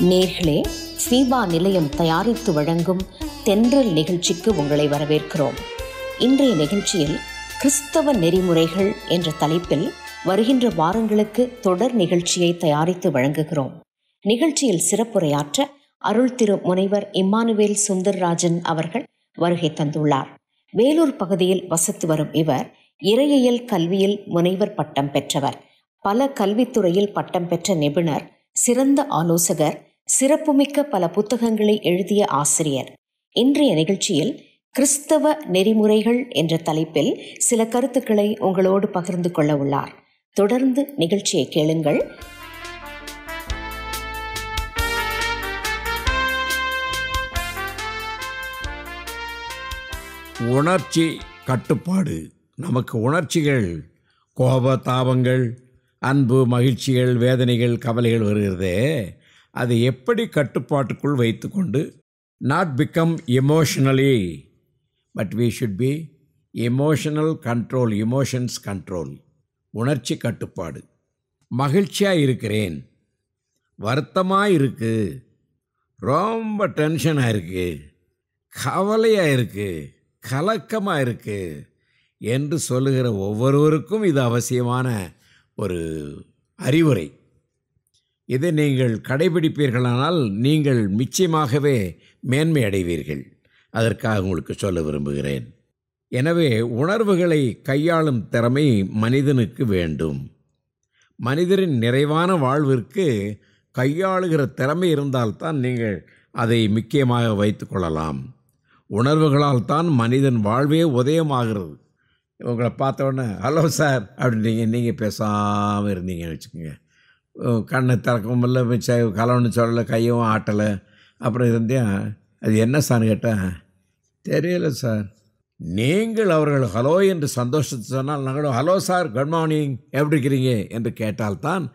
நேர்களே, ஃபீபா நிலையம் தயாரித்து வழங்கும் தென்றல் நிகழ்ச்சிக்கு உங்களை வரவேற்கிறோம். இன்றைய நிகழ்ச்சியில் கிறிஸ்தவ நெறிமுறைகள் என்ற தலைப்பில் வருகின்ற வாரங்களுக்கு தொடர் நிகழ்ச்சியை தயாரித்து வழங்குகிறோம். நிகழ்ச்சியில் சிறப்புரையாற்ற அருள் திரு முனைவர் இம்மானுவேல் சுந்தர்ராஜன் அவர்கள் வருகை தந்துள்ளார். வேலூர் பகுதியில் வசித்து வரும் இவர் இறையியல் கல்வியில் முனைவர் பட்டம் பெற்றவர், பல கல்வித்துறையில் பட்டம் பெற்ற நிபுணர், சிறந்த ஆலோசகர், சிறப்புமிக்க பல புத்தகங்களை எழுதிய ஆசிரியர். இன்றைய நிகழ்ச்சியில் கிறிஸ்தவ நெறிமுறைகள் என்ற தலைப்பில் சில கருத்துக்களை உங்களோடு பகிர்ந்து கொள்ள உள்ளார். தொடர்ந்து நிகழ்ச்சியை கேளுங்கள். உணர்ச்சி கட்டுப்பாடு. நமக்கு உணர்ச்சிகள், கோப தாபங்கள், அன்பு, மகிழ்ச்சிகள், வேதனைகள், கவலைகள் வருகிறதே, அதை எப்படி கட்டுப்பாட்டுக்குள் வைத்துக்கொண்டு not become emotionally, but we should be emotional control, emotions control. உணர்ச்சி கட்டுப்பாடு. மகிழ்ச்சியாக இருக்கிறேன், வருத்தமாக இருக்குது, ரொம்ப டென்ஷனாக இருக்குது, கவலையாக இருக்குது, கலக்கமாக இருக்குது என்று சொல்லுகிற ஒவ்வொருவருக்கும் இது அவசியமான ஒரு அறிவுரை. இதை நீங்கள் கடைபிடிப்பீர்களானால் நீங்கள் நிச்சயமாகவே மேன்மை அடைவீர்கள். அதற்காக உங்களுக்கு சொல்ல விரும்புகிறேன். எனவே உணர்வுகளை கையாளும் திறமை மனிதனுக்கு வேண்டும். மனிதரின் நிறைவான வாழ்விற்கு கையாளுகிற திறமை இருந்தால்தான் நீங்கள் அதை முக்கியமாக வைத்து கொள்ளலாம். உணர்வுகளால் தான் மனிதன் வாழ்வே உதயமாகிறது. உங்களை பார்த்த உடனே ஹலோ சார் அப்படின்றீங்க, நீங்கள் பேசாமல் இருந்தீங்கன்னு வச்சுக்கோங்க. கண்ணை திறக்கவும் இல்லை, கலவன்னு சொல்லலை, கையும் ஆட்டலை, அப்புறம் இருந்தேன் அது என்ன சார்னு கேட்டேன், தெரியல சார். நீங்கள் அவர்கள் ஹலோ என்று சந்தோஷத்தை சொன்னால் நாங்களும் ஹலோ சார், குட் மார்னிங், எப்படி இருக்கிறீங்க என்று கேட்டால்தான்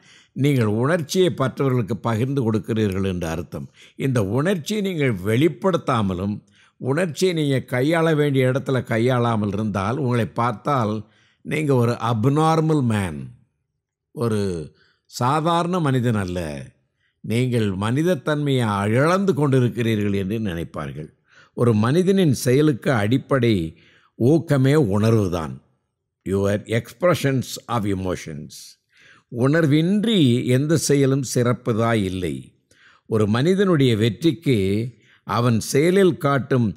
நீங்கள் உணர்ச்சியை மற்றவர்களுக்கு பகிர்ந்து கொடுக்கிறீர்கள் என்று அர்த்தம். இந்த உணர்ச்சியை நீங்கள் வெளிப்படுத்தாமலும் உணர்ச்சியை நீங்கள் கையாள வேண்டிய இடத்துல கையாளாமல் இருந்தால் உங்களை பார்த்தால் நீங்கள் ஒரு அப்நார்மல் மேன், ஒரு சாதாரண மனிதன் அல்ல, நீங்கள் மனிதத்தன்மையை இழந்து கொண்டிருக்கிறீர்கள் என்று நினைப்பார்கள். ஒரு மனிதனின் செயலுக்கு அடிப்படை ஊக்கமே உணர்வு தான். Your expressions of emotions. உணர்வின்றி எந்த செயலும் சிறப்புதான் இல்லை. ஒரு மனிதனுடைய வெற்றிக்கு அவன் செயலில் காட்டும்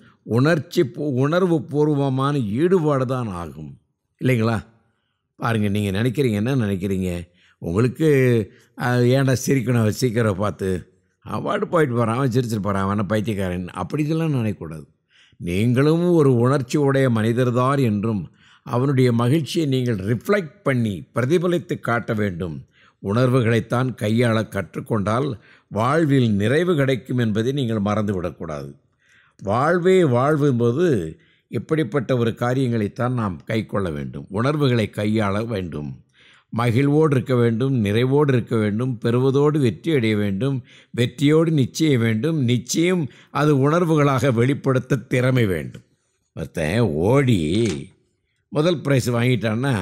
உணர்வு பூர்வமான ஈடுபாடு தான் ஆகும், இல்லைங்களா? பாருங்கள், நீங்கள் நினைக்கிறீங்க, என்ன நினைக்கிறீங்க, உங்களுக்கு ஏன்டா சிரிக்கணும், சீக்கிரம் பார்த்து அவார்டு போயிட்டு போகிறான், அவன் சிரிச்சிட்டு போகிறான், அவனை பைத்தியக்காரன், அப்படிலாம் நினைக்கக்கூடாது. நீங்களும் ஒரு உணர்ச்சி உடைய மனிதர்தான் என்றும் அவனுடைய மகிழ்ச்சியை நீங்கள் ரிஃப்ளெக்ட் பண்ணி பிரதிபலித்து காட்ட வேண்டும். உணர்வுகளைத்தான் கையாள கற்றுக்கொண்டால் வாழ்வில் நிறைவு கிடைக்கும் என்பதை நீங்கள் மறந்துவிடக்கூடாது. வாழ்வே வாழ்வும்போது இப்படிப்பட்ட ஒரு காரியங்களைத்தான் நாம் கை கொள்ள வேண்டும். உணர்வுகளை கையாள வேண்டும், மகிழ்வோடு இருக்க வேண்டும், நிறைவோடு இருக்க வேண்டும், பெறுவதோடு வெற்றி அடைய வேண்டும், வெற்றியோடு நிச்சயம் வேண்டும், நிச்சயம் அது உணர்வுகளாக வெளிப்படுத்த திறமை வேண்டும். ஒருத்தன் ஓடி முதல் ப்ரைஸ் வாங்கிட்டான்னா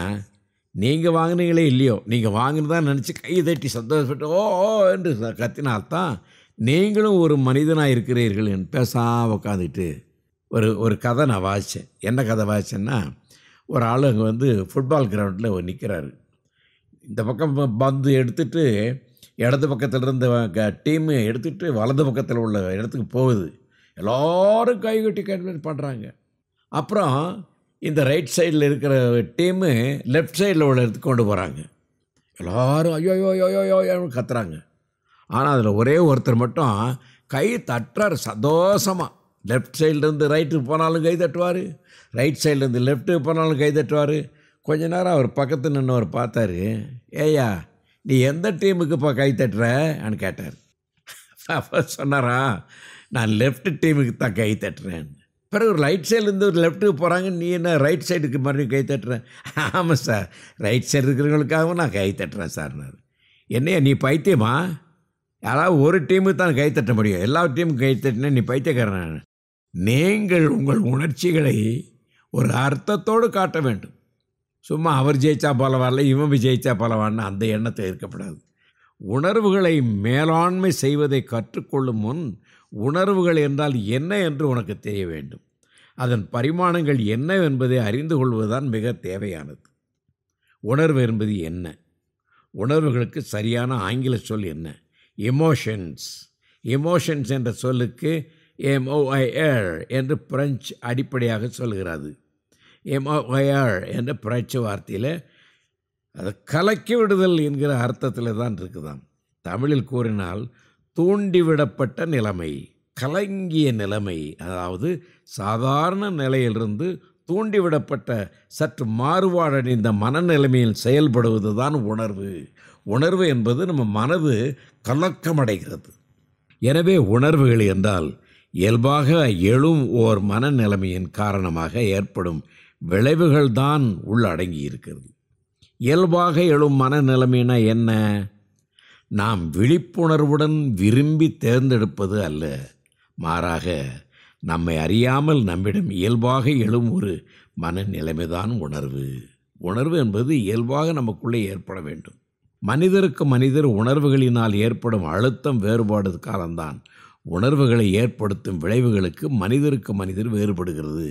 நீங்கள் வாங்கினீங்களே இல்லையோ, நீங்கள் வாங்கினதான் நினச்சி கை தட்டி சந்தோஷப்பட்டு ஓ என்று கத்தினால்தான் நீங்களும் ஒரு மனிதனாக இருக்கிறீர்கள் என்று பேசாமல் உட்காந்துட்டு. ஒரு கதை நான் வாசித்தேன். என்ன கதை வாசித்தேன்னா, ஒரு ஆள் அங்கே ஃபுட்பால் கிரவுண்டில் நிற்கிறாரு. இந்த பக்கம் பந்து எடுத்துகிட்டு இடது பக்கத்தில் இருந்த டீமு எடுத்துகிட்டு வலது பக்கத்தில் உள்ள இடத்துக்கு போகுது. எல்லோரும் கைகட்டி கேட்டு பண்ணுறாங்க. அப்புறம் இந்த ரைட் சைடில் இருக்கிற டீமு லெஃப்ட் சைடில் உள்ள இடத்துக்கு கொண்டு போகிறாங்க. எல்லோரும் ஐயோ யோ யோ யோ கத்துறாங்க. ஆனால் அதில் ஒரே ஒருத்தர் மட்டும் கை தட்டுறார் சந்தோஷமாக. லெஃப்ட் சைட்லேருந்து ரைட்டுக்கு போனாலும் கை தட்டுவார், ரைட் சைட்லேருந்து லெஃப்ட்டுக்கு போனாலும் கை தட்டுவார். கொஞ்ச நேரம் அவர் பக்கத்து நின்றவர் பார்த்தாரு. ஏய்யா, நீ எந்த டீமுக்குப்பா கை தட்டுறன்னு கேட்டார். அப்போ சொன்னாரா, நான் லெஃப்ட் டீமுக்கு தான் கை தட்டுறேன். பிறகு ஒரு ரைட் சைட்லேருந்து ஒரு லெஃப்ட்டுக்கு போகிறாங்க, நீ என்ன ரைட் சைடுக்கு மறுபடியும் கை தட்டுறேன்? ஆமாம் சார், ரைட் சைடு இருக்கிறவங்களுக்காகவும் நான் கை தட்டுறேன் சார்னார். என்னையா நீ பைத்தியமா? யாராவது ஒரு டீமுக்கு தான் கை தட்ட முடியும், எல்லா டீமுக்கும் கை தட்டினா நீ பைத்தியக்காரன். நீங்கள் உங்கள் உணர்ச்சிகளை ஒரு அர்த்தத்தோடு காட்ட வேண்டும். சும்மா அவர் ஜெயிச்சா போல வரல, இவன் ஜெயிச்சா போல வரணும் அந்த எண்ணத்தை இருக்கப்படாது. உணர்வுகளை மேலாண்மை செய்வதை கற்றுக்கொள்ளும் முன் உணர்வுகள் என்றால் என்ன என்று உனக்கு தெரிய வேண்டும். அதன் பரிமாணங்கள் என்ன என்பதை அறிந்து கொள்வதுதான் மிக தேவையானது. உணர்வு என்பது என்ன? உணர்வுகளுக்கு சரியான ஆங்கில சொல் என்ன? எமோஷன்ஸ். எமோஷன்ஸ் என்ற சொல்லுக்கு MOIR என்று பிரெஞ்சு அடிப்படையாக சொல்கிறது. MOIR என்ற பிரெஞ்சு வார்த்தையில் அதை கலக்கி விடுதல் என்கிற அர்த்தத்தில் தான் இருக்குதாம். தமிழில் கூறினால் தூண்டிவிடப்பட்ட நிலைமை, கலங்கிய நிலைமை, அதாவது சாதாரண நிலையிலிருந்து தூண்டிவிடப்பட்ட சற்று மாறுபாடடைந்த மனநிலைமையில் செயல்படுவது தான் உணர்வு. உணர்வு என்பது நம்ம மனது கலக்கமடைகிறது. எனவே உணர்வுகள் என்றால் இயல்பாக எழும் ஓர் மனநிலைமையின் காரணமாக ஏற்படும் விளைவுகள்தான் உள்ளடங்கி இருக்கிறது. இயல்பாக எழும் மனநிலைமைனா என்ன? நாம் விழிப்புணர்வுடன் விரும்பி தேர்ந்தெடுப்பது அல்ல, மாறாக நம்மை அறியாமல் நம்மிடம் இயல்பாக எழும் ஒரு மனநிலைமைதான் உணர்வு. உணர்வு என்பது இயல்பாக நமக்குள்ளே ஏற்பட வேண்டும். மனிதருக்கு மனிதர் உணர்வுகளினால் ஏற்படும் அழுத்தம் வேறுபாடு காலம்தான் உணர்வுகளை ஏற்படுத்தும் விளைவுகளுக்கு மனிதருக்கு மனிதர் வேறுபடுகிறது.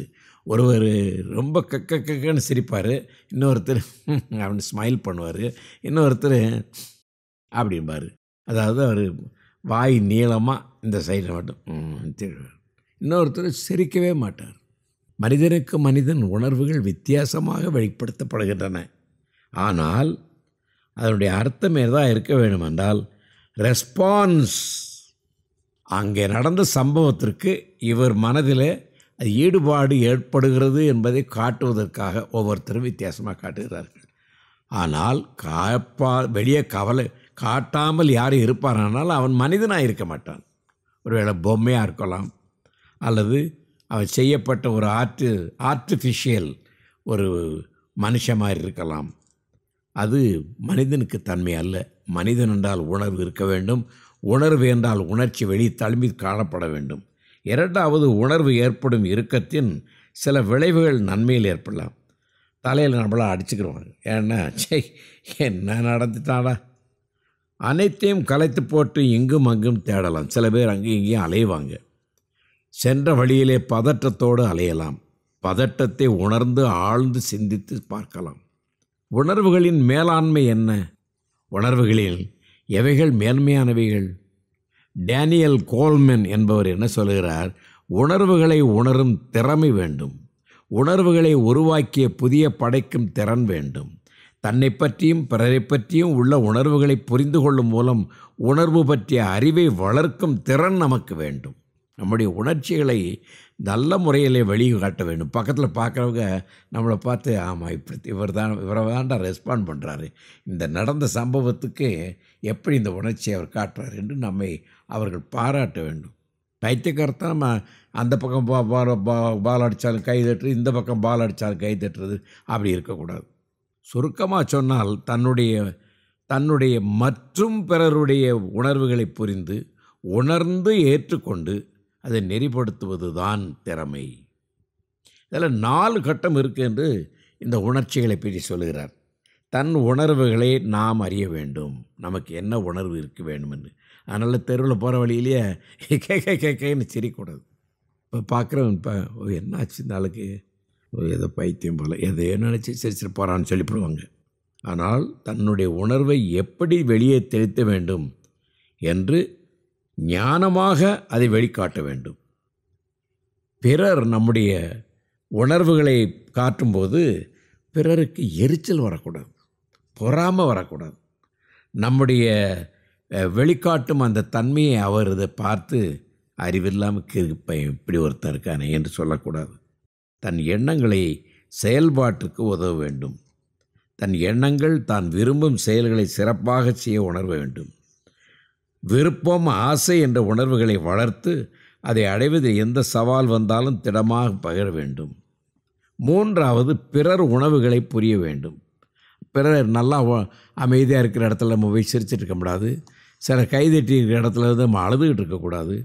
ஒருவர் ரொம்ப கக்கன்னு சிரிப்பார், இன்னொருத்தர் அவன் ஸ்மைல் பண்ணுவார், இன்னொருத்தர் அப்படின்பார். அதாவது அவர் வாய் நீளமாக இந்த சைடில் மட்டும் திருவார், இன்னொருத்தர் சிரிக்கவே மாட்டார். மனிதனுக்கு மனிதன் உணர்வுகள் வித்தியாசமாக வெளிப்படுத்தப்படுகின்றன. ஆனால் அதனுடைய அர்த்தம் எதாக இருக்க வேண்டுமென்றால் ரெஸ்பான்ஸ். அங்கே நடந்த சம்பவத்திற்கு இவர் மனதில் அது ஈடுபாடு ஏற்படுகிறது என்பதை காட்டுவதற்காக ஒவ்வொருத்தரும் வித்தியாசமாக காட்டுகிறார்கள். ஆனால் வெளியே கவலை காட்டாமல் யாரும் இருப்பாரானால் அவன் மனிதனாக இருக்க மாட்டான். ஒருவேளை பொம்மையாக இருக்கலாம், அல்லது அவன் செய்யப்பட்ட ஒரு ஆர்டிஃபிஷியல் ஒரு மனுஷன் மாதிரி இருக்கலாம். அது மனிதனுக்கு தன்மை அல்ல. மனிதன் என்றால் உணர்வு இருக்க வேண்டும். உணர்வு என்றால் உணர்ச்சி வெளி தழும்பி காணப்பட வேண்டும். இரண்டாவது, உணர்வு ஏற்படும் இறுக்கத்தின் சில விளைவுகள் நன்மையில் ஏற்படலாம். தலையில் நம்மளாம் அடிச்சுக்கிறோம், ஏன்னா என்ன நடந்துட்டாடா, அனைத்தையும் கலைத்து போட்டு இங்கும் அங்கும் தேடலாம். சில பேர் அங்கேயும் இங்கேயும் அலைவாங்க. சென்ற வழியிலே பதட்டத்தோடு அலையலாம். பதட்டத்தை உணர்ந்து ஆழ்ந்து சிந்தித்து பார்க்கலாம். உணர்வுகளின் மேலாண்மை என்ன? உணர்வுகளில் எவைகள் மேன்மையானவைகள்? டேனியல் கோல்மன் என்பவர் என்ன சொல்கிறார்? உணர்வுகளை உணரும் திறமை வேண்டும். உணர்வுகளை உருவாக்கிய புதிய படைக்கும் திறன் வேண்டும். தன்னை பற்றியும் பிறரை பற்றியும் உள்ள உணர்வுகளை புரிந்து கொள்ளும் மூலம் உணர்வு பற்றிய அறிவை வளர்க்கும் திறன் நமக்கு வேண்டும். நம்முடைய உணர்ச்சிகளை நல்ல முறையிலே வெளிக்காட்ட வேண்டும். பக்கத்தில் பார்க்குறவங்க நம்மளை பார்த்து, ஆமாம் இவரை தான்டா ரெஸ்பாண்ட் பண்ணுறாரு, இந்த நடந்த சம்பவத்துக்கு எப்படி இந்த உணர்ச்சியை அவர் காட்டுறாரு என்று நம்மை அவர்கள் பாராட்ட வேண்டும். பைத்தியக்காரத்தை நம்ம அந்த பக்கம் பால் அடித்தாலும் கை தட்டுறது, இந்த பக்கம் பால் அடித்தாலும் கை தட்டுறது, அப்படி இருக்கக்கூடாது. சுருக்கமாக சொன்னால் தன்னுடைய மற்றும் பிறருடைய உணர்வுகளை புரிந்து உணர்ந்து ஏற்றுக்கொண்டு அதை நெறிப்படுத்துவது தான் திறமை. இதில் 4 கட்டம் இருக்குது என்று இந்த உணர்ச்சிகளை பற்றி சொல்கிறார். தன் உணர்வுகளை நாம் அறிய வேண்டும். நமக்கு என்ன உணர்வு இருக்க வேண்டும் என்று. அதனால் தெருவில் போகிற வழியிலேயே கேன்னு சிரிக்கூடாது. இப்போ பார்க்குறவன் இப்போ என்னாச்சு இந்த ஆளுக்கு, ஏதோ பைத்தியம் போல் எதையோ நினச்சி சிரிச்சிட்டு போகிறான்னு சொல்லிவிடுவாங்க. ஆனால் தன்னுடைய உணர்வை எப்படி வெளியே தெளித்த வேண்டும் என்று ஞானமாக அதை வெளிக்காட்ட வேண்டும். பிறர் நம்முடைய உணர்வுகளை காட்டும்போது பிறருக்கு எரிச்சல் வரக்கூடாது, பொறாமை வரக்கூடாது. நம்முடைய வெளிக்காட்டும் அந்த தன்மையை அவர் இதை பார்த்து அறிவில்லாமல் கிருப்பையன் இப்படி ஒருத்தன் இருக்கானே என்று சொல்லக்கூடாது. தன் எண்ணங்களை செயல்பாட்டுக்கு உதவ வேண்டும். தன் எண்ணங்கள் தான் விரும்பும் செயல்களை சிறப்பாக செய்ய உணர வேண்டும். விருப்பம், ஆசை என்ற உணர்வுகளை வளர்த்து அதை அடைவதில் எந்த சவால் வந்தாலும் திடமாக பகிர வேண்டும். 3வது, பிறர் உணர்வுகளை புரிய வேண்டும். பிறர் நல்லா அமைதியாக இருக்கிற இடத்துல நம்ம போய் சிரிச்சிட்டு இருக்க கூடாது. சில கைதட்டி இருக்கிற இடத்துல இருந்து நம்ம அழுதுகிட்டு இருக்கக்கூடாது.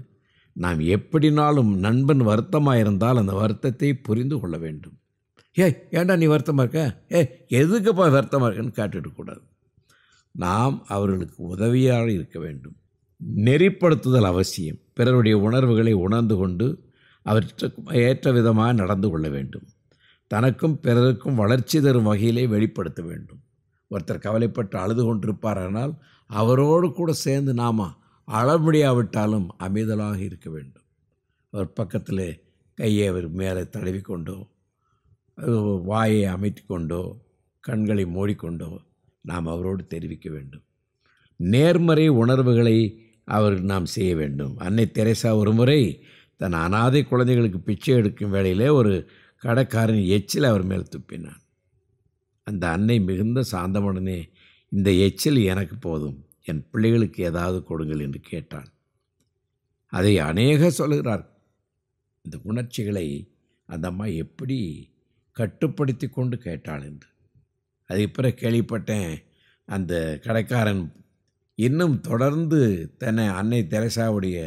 நாம் எப்படினாலும் நண்பன் வருத்தமாக இருந்தால் அந்த வருத்தத்தை புரிந்து கொள்ள வேண்டும். ஏண்டா நீ வருத்தமாக இருக்க, எதுக்குப்பா வருத்தமாக இருக்கன்னு காட்டிடக்கூடாது. நாம் அவர்களுக்கு உதவியாக இருக்க வேண்டும். நெறிப்படுத்துதல் அவசியம். பிறருடைய உணர்வுகளை உணர்ந்து கொண்டு அவற்றுக்கு ஏற்ற விதமாக நடந்து கொள்ள வேண்டும். தனக்கும் பிறருக்கும் வளர்ச்சி தரும் வகையிலே வெளிப்படுத்த வேண்டும். ஒருத்தர் கவலைப்பட்டு அழுது கொண்டிருப்பாரானால் அவரோடு கூட சேர்ந்து நாம் அழ முடியாவிட்டாலும் அமைதலாக இருக்க வேண்டும். அவர் பக்கத்தில் கையை அவர் மேலே தடவிக்கொண்டோ, வாயை அமைத்து கொண்டோ, கண்களை மூடிக்கொண்டோ நாம் அவரோடு தெரிவிக்க வேண்டும். நேர்மறை உணர்வுகளை நாம் செய்ய வேண்டும். அன்னை தெரேசா ஒரு முறை தன் அனாதை குழந்தைகளுக்கு பிச்சை எடுக்கும் வேளையிலே ஒரு கடைக்காரன் எச்சில் அவர் மேல் துப்பினான். அந்த அன்னை மிகுந்த சாந்தமுடனே, இந்த எச்சில் எனக்கு போதும், என் பிள்ளைகளுக்கு ஏதாவது கொடுங்கள் என்று கேட்டான். அதை அநேக சொல்கிறார். இந்த உணர்ச்சிகளை அந்த அம்மா எப்படி கட்டுப்படுத்தி கொண்டு கேட்டாள் என்று. அது பிறகு கேள்விப்பட்டேன், அந்த கடைக்காரன் இன்னும் தொடர்ந்து தன்னை அன்னை தெரேசாவுடைய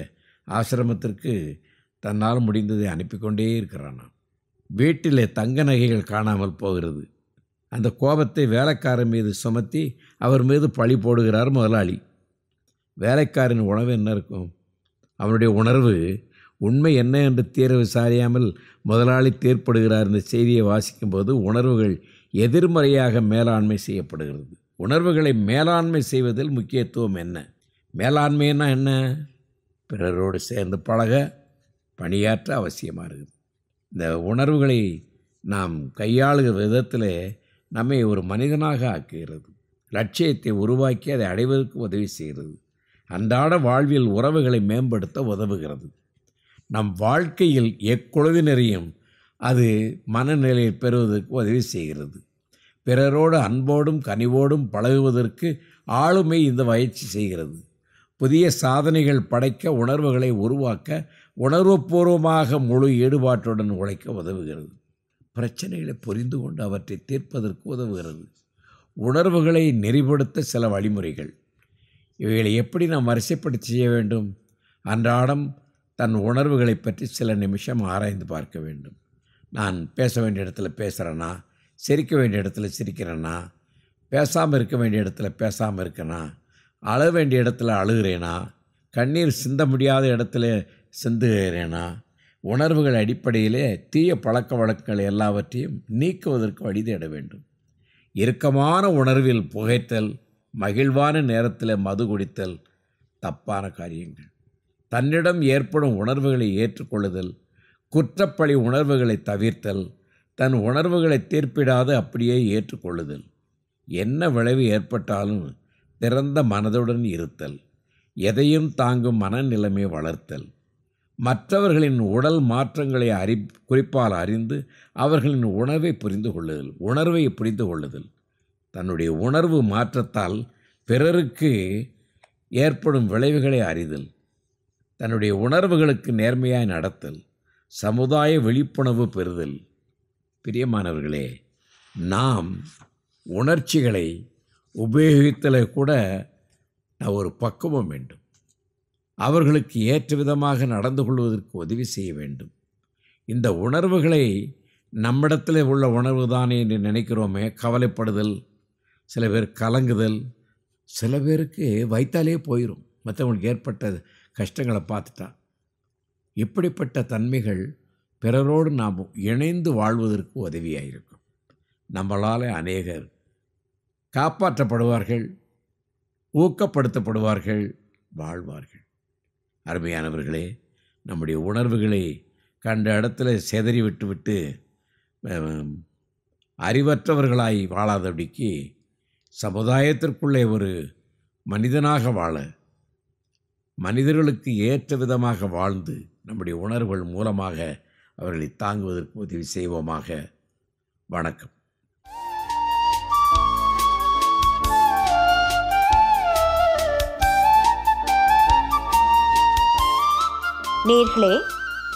ஆசிரமத்திற்கு தன்னால் முடிந்ததை அனுப்பி கொண்டே இருக்கிறானாம். வீட்டிலே தங்க நகைகள் காணாமல் போகிறது. அந்த கோபத்தை வேலைக்காரன் மீது சுமத்தி அவர் மீது பழி போடுகிறார் முதலாளி. வேலைக்காரன் உணவு என்ன இருக்கும்? அவனுடைய உணர்வு உண்மை என்ன என்று தீர விசாரியாமல் முதலாளி தீர்ப்படுகிறார். இந்த செய்தியை வாசிக்கும்போது உணர்வுகள் எதிர்மறையாக மேலாண்மை செய்யப்படுகிறது. உணர்வுகளை மேலாண்மை செய்வதில் முக்கியத்துவம் என்ன? மேலாண்மைன்னா என்ன? பிறரோடு சேர்ந்து பழக, பணியாற்ற அவசியமாக இருக்குது. இந்த உணர்வுகளை நாம் கையாளுகிற விதத்தில் நம்மை ஒரு மனிதனாக ஆக்குகிறது. லட்சியத்தை உருவாக்கி அதை அடைவதற்கு உதவி செய்கிறது. அன்றாட வாழ்வில் உறவுகளை மேம்படுத்த உதவுகிறது. நம் வாழ்க்கையில் எக்குழுவினரையும் அது மனநிலையில் பெறுவதற்கு உதவி செய்கிறது. பிறரோடு அன்போடும் கனிவோடும் பழகுவதற்கு ஆளுமை இந்த பயிற்சி செய்கிறது. புதிய சாதனைகள் படைக்க, உணர்வுகளை உருவாக்க, உணர்வுபூர்வமாக முழு ஈடுபாட்டுடன் உழைக்க உதவுகிறது. பிரச்சனைகளை புரிந்து கொண்டு அவற்றை தீர்ப்பதற்கு உதவுகிறது. உணர்வுகளை நெறிப்படுத்த சில வழிமுறைகள். இவைகளை எப்படி நாம் வரிசைப்படுத்தி செய்ய வேண்டும்? அன்றாடம் தன் உணர்வுகளை பற்றி சில நிமிஷம் ஆராய்ந்து பார்க்க வேண்டும். நான் பேச வேண்டிய இடத்துல பேசுகிறேன்னா, சிரிக்க வேண்டிய இடத்துல சிரிக்கிறேன்னா, பேசாமல் இருக்க வேண்டிய இடத்துல பேசாமல் இருக்கேனா, அழ வேண்டிய இடத்துல அழுகிறேனா, கண்ணீர் சிந்த முடியாத இடத்துல சிந்துகிறேனா, உணர்வுகள் அடிப்படையிலே தீய பழக்க வழக்கங்கள் எல்லாவற்றையும் நீக்குவதற்கு வழி தேட வேண்டும். இறுக்கமான உணர்வில் புகைத்தல், மகிழ்வான நேரத்தில் மது குடித்தல் தப்பான காரியங்கள். தன்னிடம் ஏற்படும் உணர்வுகளை ஏற்றுக்கொள்ளுதல், குற்றப்பழி உணர்வுகளை தவிர்த்தல், தன் உணர்வுகளை தீர்ப்பிடாது அப்படியே ஏற்றுக்கொள்ளுதல், என்ன விளைவு ஏற்பட்டாலும் திறந்த மனதுடன் இருத்தல், எதையும் தாங்கும் மனநிலைமை வளர்த்தல், மற்றவர்களின் உடல் மாற்றங்களை குறிப்பால் அறிந்து அவர்களின் உணர்வை புரிந்து கொள்ளுதல், தன்னுடைய உணர்வு மாற்றத்தால் பிறருக்கு ஏற்படும் விளைவுகளை அறிதல், தன்னுடைய உணர்வுகளுக்கு நேர்மையாய் நடத்தல், சமுதாய விழிப்புணர்வு பெறுதல். பிரியமானவர்களே, நாம் உணர்ச்சிகளை உபயோகித்தல கூட ஒரு பக்குவம் வேண்டும். அவர்களுக்கு ஏற்ற விதமாக நடந்து கொள்வதற்கு உதவி செய்ய வேண்டும். இந்த உணர்வுகளை நம்மிடத்தில் உள்ள உணர்வு தானே என்று நினைக்கிறோமே. கவலைப்படுதல், சில பேர் கலங்குதல், சில பேருக்கு வைத்தாலே போயிடும் மற்றவங்களுக்கு ஏற்பட்ட கஷ்டங்களை பார்த்துட்டா. இப்படிப்பட்ட தன்மைகள் பிறரோடு நாம் இணைந்து வாழ்வதற்கு உதவியாக இருக்கும். நம்மளால் அநேகர் காப்பாற்றப்படுவார்கள், ஊக்கப்படுத்தப்படுவார்கள், வாழ்வார்கள். அருமையானவர்களே, நம்முடைய உணர்வுகளை கண்ட இடத்துல சிதறி விட்டு அறிவற்றவர்களாய் வாழாதபடிக்கு சமுதாயத்திற்குள்ளே ஒரு மனிதனாக வாழ, மனிதர்களுக்கு ஏற்ற விதமாக வாழ்ந்து நம்முடைய உணர்வுகள் மூலமாக அவர்களை தாங்குவதற்கு உதவி செய்வோமாக. வணக்கம். நேயர்களே,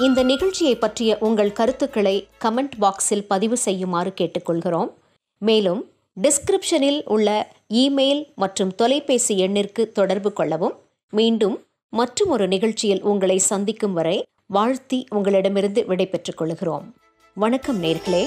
இந்த நிகழ்ச்சியை பற்றிய உங்கள் கருத்துக்களை கமெண்ட் பாக்ஸில் பதிவு செய்யுமாறு கேட்டுக்கொள்கிறோம். மேலும் டிஸ்கிரிப்ஷனில் உள்ள இமெயில் மற்றும் தொலைபேசி எண்ணிற்கு தொடர்பு கொள்ளவும். மீண்டும் மற்றும் ஒரு நிகழ்ச்சியில் உங்களை சந்திக்கும் வரை வாழ்த்தி உங்களிடமிருந்து விடை பெற்றுக் கொள்கிறோம். வணக்கம் நேயர்களே.